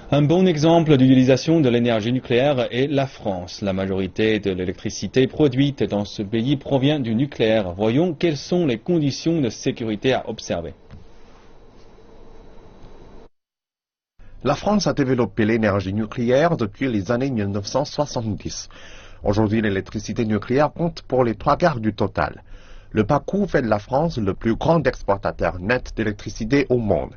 Un bon exemple d'utilisation de l'énergie nucléaire est la France. La majorité de l'électricité produite dans ce pays provient du nucléaire. Voyons quelles sont les conditions de sécurité à observer. La France a développé l'énergie nucléaire depuis les années 1970. Aujourd'hui, l'électricité nucléaire compte pour les 3/4 du total. Le Bakou fait de la France le plus grand exportateur net d'électricité au monde.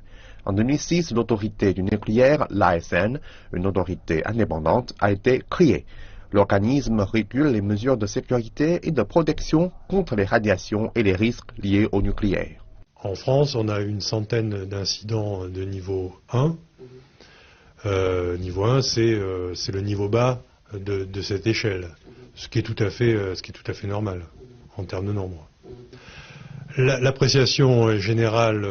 En 2006, l'autorité du nucléaire, l'ASN, une autorité indépendante, a été créée. L'organisme régule les mesures de sécurité et de protection contre les radiations et les risques liés au nucléaire. En France, on a une centaine d'incidents de niveau 1. Niveau 1, c'est le niveau bas de cette échelle, ce qui est tout à fait normal en termes de nombre. L'appréciation générale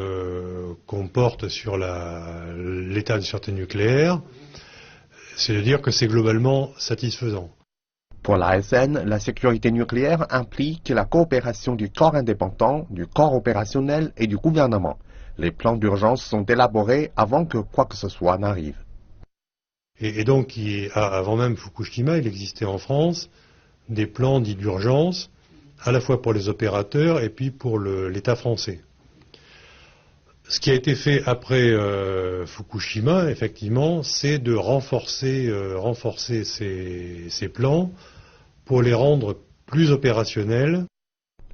qu'on porte sur l'état de sûreté nucléaire, c'est de dire que c'est globalement satisfaisant. Pour l'ASN, la sécurité nucléaire implique la coopération du corps indépendant, du corps opérationnel et du gouvernement. Les plans d'urgence sont élaborés avant que quoi que ce soit n'arrive. Et donc, avant même Fukushima, il existait en France des plans dits d'urgence, à la fois pour les opérateurs et puis pour l'État français. Ce qui a été fait après Fukushima, effectivement, c'est de renforcer ces plans pour les rendre plus opérationnels.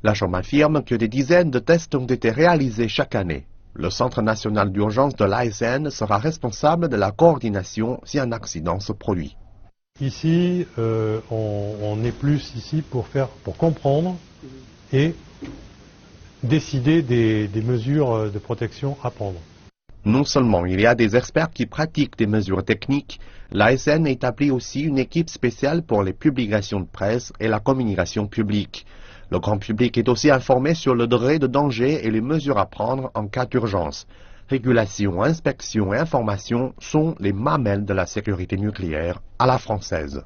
La Chambre affirme que des dizaines de tests ont été réalisés chaque année. Le Centre national d'urgence de l'ASN sera responsable de la coordination si un accident se produit. Ici, on est plus ici pour comprendre et décider des mesures de protection à prendre. Non seulement il y a des experts qui pratiquent des mesures techniques, l'ASN établit aussi une équipe spéciale pour les publications de presse et la communication publique. Le grand public est aussi informé sur le degré de danger et les mesures à prendre en cas d'urgence. Régulation, inspection et information sont les mamelles de la sécurité nucléaire à la française.